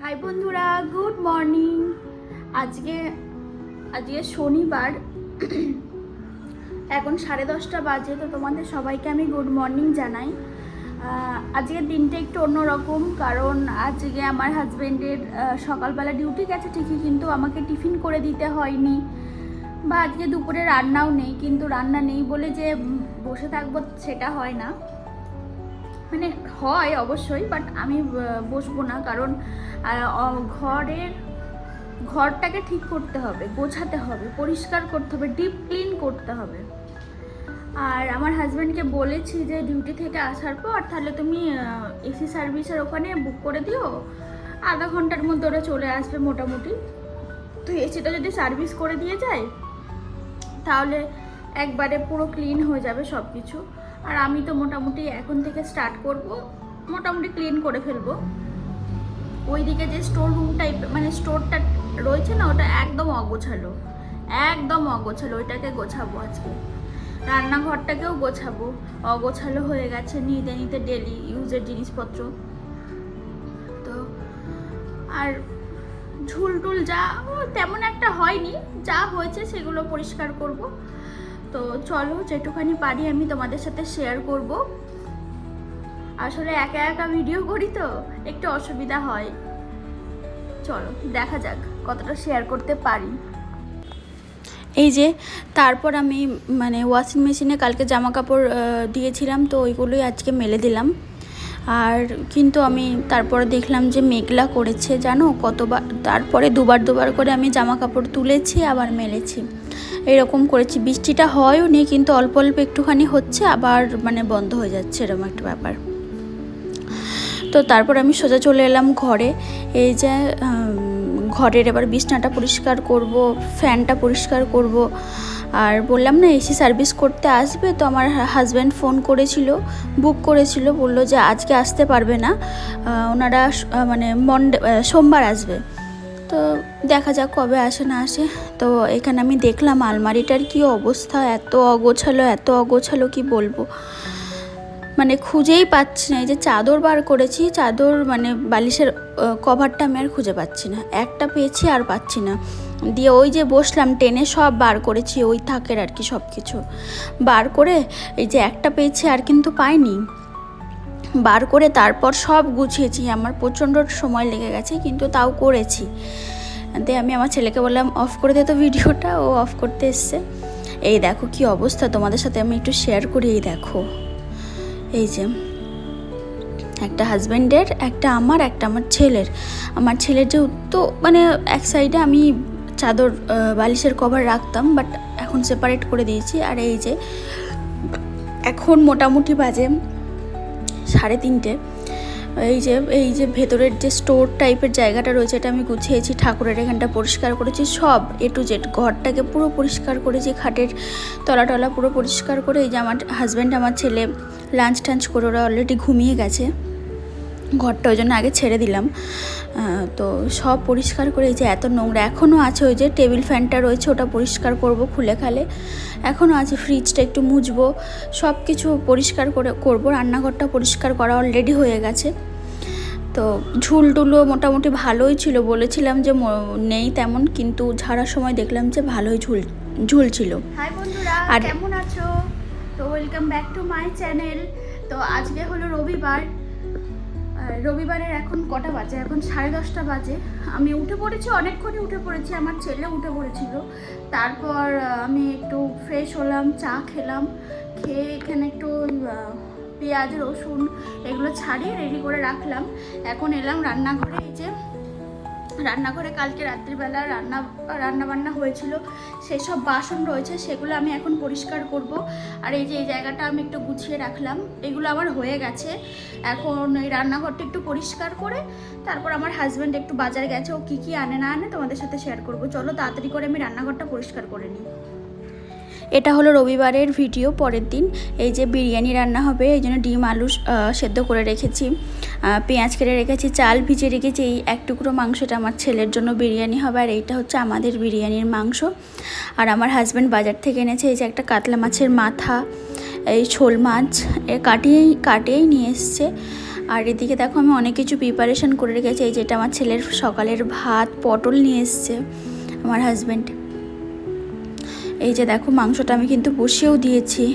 High বন্ধুরা, good morning. আজকে শনিবার, এখন 10:30 বাজে। তো তোমাদের সবাইকে আমি গুড মর্নিং জানাই। আজকের দিনটা একটু অন্যরকম, কারণ আজকে আমার হাজব্যান্ডের সকালবেলা ডিউটি গেছে ঠিকই, কিন্তু আমাকে টিফিন করে দিতে হয়নি, বা আজকে দুপুরে রান্নাও নেই। কিন্তু রান্না নেই বলে যে বসে থাকবো সেটা হয় না, মানে হয় অবশ্যই, বাট আমি বসবো না, কারণ ঘরটাকে ঠিক করতে হবে, গোছাতে হবে, পরিষ্কার করতে হবে, ডিপ ক্লিন করতে হবে। আর আমার হাজব্যান্ডকে বলেছি যে ডিউটি থেকে আসার পর তাহলে তুমি এসি সার্ভিসের ওখানে বুক করে দিও, আধা ঘন্টার মধ্যে ওরা চলে আসবে মোটামুটি। তো এসিটা যদি সার্ভিস করে দিয়ে যায় তাহলে একবারে পুরো ক্লিন হয়ে যাবে সব কিছু। আর আমি তো মোটামুটি এখন থেকে স্টার্ট করব, মোটামুটি ক্লিন করে ফেলবো। ওইদিকে যে স্টোর রুম টাইপ, মানে স্টোরটা রয়েছে না, ওটা একদম অগোছালো, ওইটাকে গোছাবো আজকে। রান্নাঘরটাকেও গোছাবো, অগোছালো হয়ে গেছে নিতে নিতে, ডেলি ইউজের জিনিসপত্র। তো আর ঝুলটুল যা তেমন একটা হয়নি, যা হয়েছে সেগুলো পরিষ্কার করব। তো চলো, যেটুখানি পারি আমি তোমাদের সাথে শেয়ার করব। আসলে একা একা ভিডিও করি তো একটু অসুবিধা হয়। চলো দেখা যাক কতটা শেয়ার করতে পারি। এই যে তারপর আমি মানে ওয়াশিং মেশিনে কালকে জামা কাপড় দিয়েছিলাম, তো ওইগুলোই আজকে মেলে দিলাম। আর কিন্তু আমি তারপরে দেখলাম যে মেঘলা করেছে, জানো কতবার, তারপরে দুবার করে আমি জামা কাপড় তুলেছি আবার মেলেছি, এরকম করেছি। বৃষ্টিটা হয়ও নি, কিন্তু অল্প অল্প একটুখানি হচ্ছে, আবার মানে বন্ধ হয়ে যাচ্ছে, এরকম একটা ব্যাপার। তো তারপর আমি সোজা চলে এলাম ঘরে। এই যে ঘরের এবার বিছনাটা পরিষ্কার করব, ফ্যানটা পরিষ্কার করব। আর বললাম না এসি সার্ভিস করতে আসবে, তো আমার হাজব্যান্ড ফোন করেছিল, বুক করেছিল, বলল যে আজকে আসতে পারবে না, ওনারা মানে সোমবার আসবে। তো দেখা যাক কবে আসে না আসে। তো এখানে আমি দেখলাম আলমারিটার কি অবস্থা, এত অগোছালো কি বলবো, মানে খুঁজেই পাচ্ছি না। এই যে চাদর বার করেছি, চাদর মানে বালিশের কভারটা আমি আর খুঁজে পাচ্ছি না, একটা পেয়েছি আর পাচ্ছি না। দিয়ে ওই যে বসলাম টেনে সব বার করেছি, ওই থাকের আর কি সব কিছু বার করে, এই যে একটা পেয়েছি আর কিন্তু পাইনি, বার করে তারপর সব গুছিয়েছি। আমার প্রচণ্ড সময় লেগে গেছে, কিন্তু তাও করেছি। দিয়ে আমি আমার ছেলেকে বললাম অফ করে দে তো ভিডিওটা, ও অফ করতে এসছে। এই দেখো কি অবস্থা, তোমাদের সাথে আমি একটু শেয়ার করি। এই দেখো, এই যে একটা হাজব্যান্ডের, একটা আমার ছেলের। আমার ছেলের যে তো মানে এক সাইডে আমি চাদর বালিশের কভার রাখতাম, বাট এখন সেপারেট করে দিয়েছি। আর এই যে এখন মোটামুটি বাজে 3:30। এই যে ভেতরের যে স্টোর টাইপের জায়গাটা রয়েছে, এটা আমি গুছিয়েছি, ঠাকুরের এখানটা পরিষ্কার করেছি, সব A to Z ঘরটাকে পুরো পরিষ্কার করেছি, খাটের তলা পুরো পরিষ্কার করে। এই যে আমার হাজব্যান্ড আমার ছেলে লাঞ্চ টাঞ্চ করে ওরা অলরেডি ঘুমিয়ে গেছে, ঘরটা ওই জন্য আগে ছেড়ে দিলাম। তো সব পরিষ্কার করে, এই যে এত নোংরা এখনও আছে, ওই যে টেবিল ফ্যানটা রয়েছে ওটা পরিষ্কার করব খুলে খালে, এখনও আছে, ফ্রিজটা একটু মুছবো, সব কিছু পরিষ্কার করব। রান্নাঘরটা পরিষ্কার করা অলরেডি হয়ে গেছে। তো ঝুলটুলো মোটামুটি ভালোই ছিল, বলেছিলাম যে নেই তেমন, কিন্তু ঝাড়ার সময় দেখলাম যে ভালোই ঝুল ছিল। হাই বন্ধুরা, কেমন আছো? তো welcome back to my channel. তো আজকে হলো রবিবারের এখন কটা বাজে, এখন 10:30 বাজে। আমি উঠে পড়েছি, অনেকক্ষণই উঠে পড়েছি, আমার ছেলে উঠে পড়েছিল। তারপর আমি একটু ফ্রেশ হলাম, চা খেলাম, খেয়ে এখানে একটু পেঁয়াজ রসুন এগুলো ছাড়িয়ে রেডি করে রাখলাম। এখন এলাম রান্নাঘরে। এই যে রান্নাঘরে কালকে রাত্রিবেলা রান্না বান্না হয়েছিল, সেসব বাসন রয়েছে, সেগুলো আমি এখন পরিষ্কার করব। আর এই যে এই জায়গাটা আমি একটু গুছিয়ে রাখলাম, এগুলো আমার হয়ে গেছে। এখন এই রান্নাঘরটা একটু পরিষ্কার করে তারপর আমার হাজব্যান্ড একটু বাজারে গেছে, ও কী আনে না আনে তোমাদের সাথে শেয়ার করব। চলো তাড়াতাড়ি করে আমি রান্নাঘরটা পরিষ্কার করে নিই। এটা হলো রবিবারের ভিডিও। পরের দিন এই যে বিরিয়ানি রান্না হবে, এই জন্য ডিম আলু সেদ্ধ করে রেখেছি, পেঁয়াজ কেটে রেখেছি, চাল ভিজিয়ে রেখেছি। এই এক টুকরো মাংসটা আমার ছেলের জন্য বিরিয়ানি হবে, আর এইটা হচ্ছে আমাদের বিরিয়ানির মাংস। আর আমার হাজব্যান্ড বাজার থেকে এনেছে এই যে একটা কাতলা মাছের মাথা, এই শোল মাছ কাটিয়েই নিয়ে এসছে। আর এদিকে দেখো আমি অনেক কিছু প্রিপারেশন করে রেখেছি। এই যেটা আমার ছেলের সকালের ভাত, পটল নিয়ে এসছে আমার হাজব্যান্ড। এই যে দেখো মাংসটা আমি কিন্তু বসিয়েও দিয়েছি।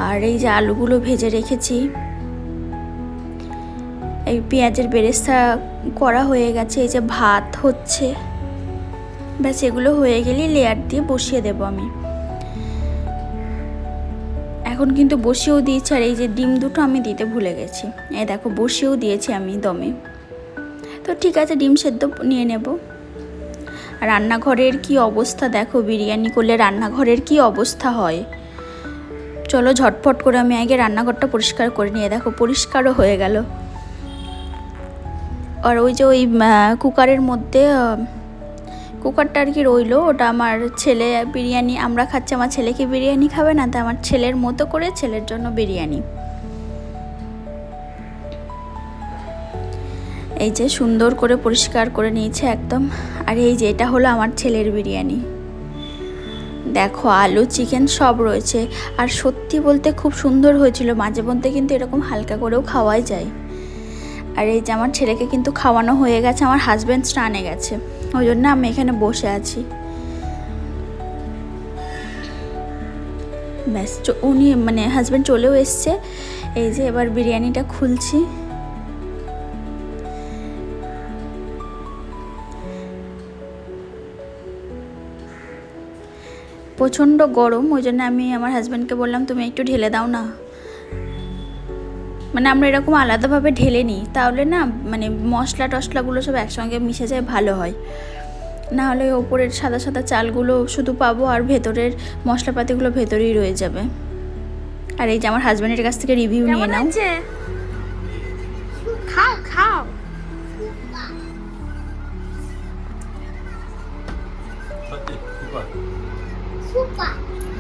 আর এই যে আলুগুলো ভেজে রেখেছি। এই পেঁয়াজের বেরেস্তা করা হয়ে গেছে। এই যে ভাত হচ্ছে, ব্যাস এগুলো হয়ে গেলেই লেয়ার দিয়ে বসিয়ে দেবো আমি। এখন কিন্তু বসিয়েও দিয়েছি। আর এই যে ডিম দুটো আমি দিতে ভুলে গেছি। এই দেখো বসিয়েও দিয়েছি আমি দমে। তো ঠিক আছে, ডিম সেদ্ধ নিয়ে নেব। রান্নাঘরের কি অবস্থা দেখো, বিরিয়ানি করলে রান্নাঘরের কি অবস্থা হয়। চলো ঝটফট করে আমি আগে রান্নাঘরটা পরিষ্কার করে নিয়ে, দেখো পরিষ্কারও হয়ে গেল। আর ওই যে ওই কুকারের মধ্যে কুকারটা আর কি রইলো, ওটা আমার ছেলে বিরিয়ানি আমরা খাচ্ছি। আমার ছেলেকে বিরিয়ানি খাবে না, তাই আমার ছেলের মতো করে ছেলের জন্য বিরিয়ানি। এই যে সুন্দর করে পরিষ্কার করে নিয়েছে একদম। আর এই যে এটা হলো আমার ছেলের বিরিয়ানি। দেখো আলু, চিকেন সব রয়েছে। আর সত্যি বলতে খুব সুন্দর হয়েছিল। মাঝে মধ্যে কিন্তু এরকম হালকা করেও খাওয়াই যায়। আর এই যে আমার ছেলেকে কিন্তু খাওয়ানো হয়ে গেছে, আমার হাজব্যান্ড স্নানে গেছে, ওই জন্য আমি এখানে বসে আছি। ব্যাস উনি মানে হাজব্যান্ড চলেও এসছে। এই যে এবার বিরিয়ানিটা খুলছি। প্রচণ্ড গরম, ওই জন্য আমি আমার হাজব্যান্ডকে বললাম তুমি একটু ঢেলে দাও না। মানে আমরা এরকম আলাদাভাবে ঢেলে নিই, তাহলে না মানে মশলা টশলাগুলো সব একসঙ্গে মিশে যায়, ভালো হয়। না হলে ওপরের সাদা সাদা চালগুলো শুধু পাবো আর ভেতরের মশলাপাতিগুলো ভেতরেই রয়ে যাবে। আর এই যে আমার হাজব্যান্ডের কাছ থেকে রিভিউ নিয়ে নাও। খাও খাও।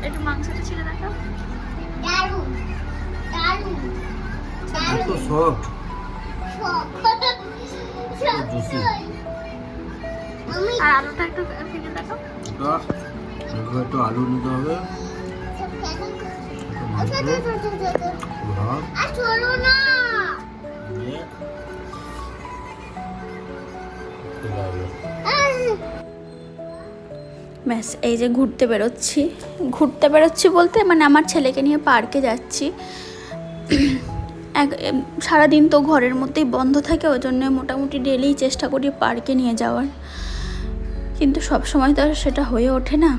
একটু মাংসটা ছেড়ে দেখো। দারুণ দারুণ দারুণ সফট আর আলুটা একটু ফেলে দেখো। একটু আলু নিতে হবে। ব্যাস এই যে ঘুরতে বেরোচ্ছি বলতে মানে আমার ছেলেকে নিয়ে পার্কে যাচ্ছি। সারাদিন তো ঘরের মধ্যেই বন্ধ থাকে, ওই জন্য মোটামুটি ডেলিই চেষ্টা করি পার্কে নিয়ে যাওয়ার, কিন্তু সব সময় তো আর সেটা হয়ে ওঠে না।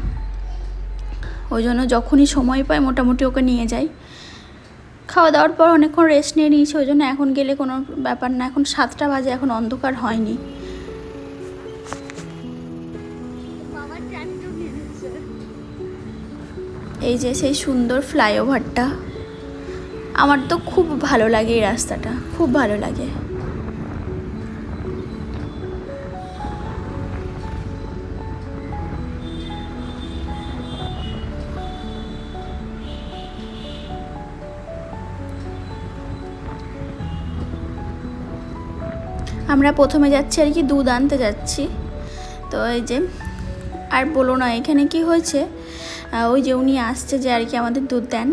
ওই জন্য যখনই সময় পাই মোটামুটি ওকে নিয়ে যাই। খাওয়া দাওয়ার পর অনেকক্ষণ রেস্ট নিয়ে নিয়েছি, ওই জন্য এখন গেলে কোনো ব্যাপার না। এখন 7টা বাজে, এখন অন্ধকার হয়নি। এই যে সেই সুন্দর ফ্লাইওভারটা, আমার তো খুব ভালো লাগে এই রাস্তাটা, খুব ভালো লাগে। আমরা প্রথমে যাচ্ছি আর কি দুধ আনতে যাচ্ছি। তো এই যে আর বলো না এখানে কি হয়েছে, ওই যে উনি আসছে যে আর কি আমাদের দুধ দেন।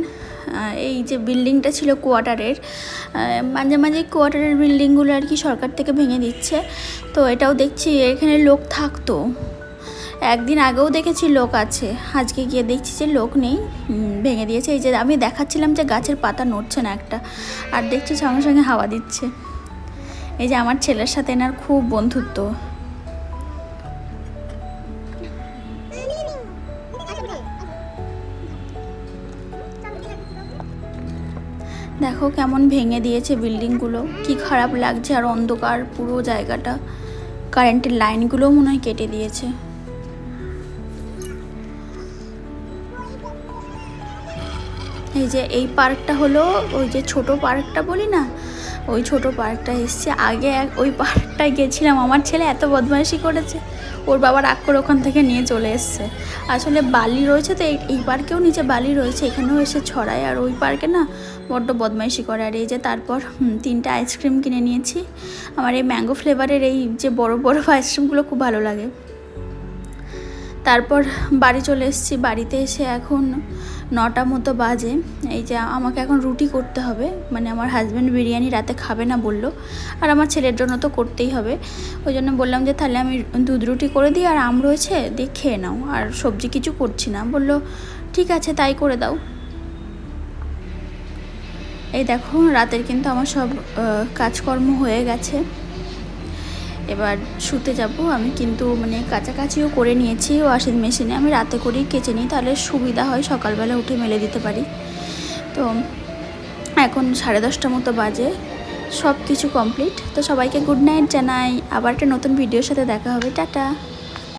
এই যে বিল্ডিংটা ছিল কোয়ার্টারের, মাঝে মাঝে কোয়ার্টারের বিল্ডিংগুলো আর কি সরকার থেকে ভেঙে দিচ্ছে। তো এটাও দেখছি এখানে লোক থাকতো, একদিন আগেও দেখেছি লোক আছে, আজকে গিয়ে দেখছি যে লোক নেই, ভেঙে দিয়েছে। এই যে আমি দেখাচ্ছিলাম যে গাছের পাতা নড়ছে না একটা, আর দেখছি সঙ্গে সঙ্গে হাওয়া দিচ্ছে। এই যে আমার ছেলের সাথে এনার খুব বন্ধুত্ব। দেখো কেমন ভেঙে দিয়েছে বিল্ডিংগুলো, কি খারাপ লাগছে। আর অন্ধকার পুরো জায়গাটা, কারেন্টের লাইনগুলোও মনে হয় কেটে দিয়েছে। এই যে এই পার্কটা হলো ওই যে ছোট পার্কটা বলি না, ওই ছোট পার্কটা এসছে। আগে ওই পার্কটায় গেছিলাম, আমার ছেলে এত বদমাইশি করেছে, ওর বাবা রাগ করে ওখান থেকে নিয়ে চলে এসছে। আসলে বালি রয়েছে তো, এই পার্কেও নিচে বালি রয়েছে, এখানেও এসে ছড়ায়। আর ওই পার্কে না বড্ড বদমাইশি করে। আর এই যে তারপর 3টা আইসক্রিম কিনে নিয়েছি। আমার এই ম্যাঙ্গো ফ্লেভারের এই যে বড় বড় আইসক্রিমগুলো খুব ভালো লাগে। তারপর বাড়ি চলে এসেছি। বাড়িতে এসে এখন 9টা মতো বাজে। এই যে আমাকে এখন রুটি করতে হবে, মানে আমার হাজব্যান্ড বিরিয়ানি রাতে খাবে না বললো, আর আমার ছেলের জন্য তো করতেই হবে। ওই জন্য বললাম যে তাহলে আমি দুধ রুটি করে দিই, আর আম রয়েছে দিয়ে খেয়ে নাও, আর সবজি কিছু করছি না। বললো ঠিক আছে তাই করে দাও। এই দেখো রাতের কিন্তু আমার সব কাজকর্ম হয়ে গেছে, এবার শুতে যাব আমি। কিন্তু মানে কাছাকাছিও করে নিয়েছি ওয়াশিং মেশিনে, আমি রাতে করেই কেচে নিই, তাহলে সুবিধা হয়, সকালবেলা উঠে মেলে দিতে পারি। তো এখন 10:30 মতো বাজে, সব কিছু কমপ্লিট। তো সবাইকে গুড নাইট জানাই, আবার একটা নতুন ভিডিওর সাথে দেখা হবে, টাটা।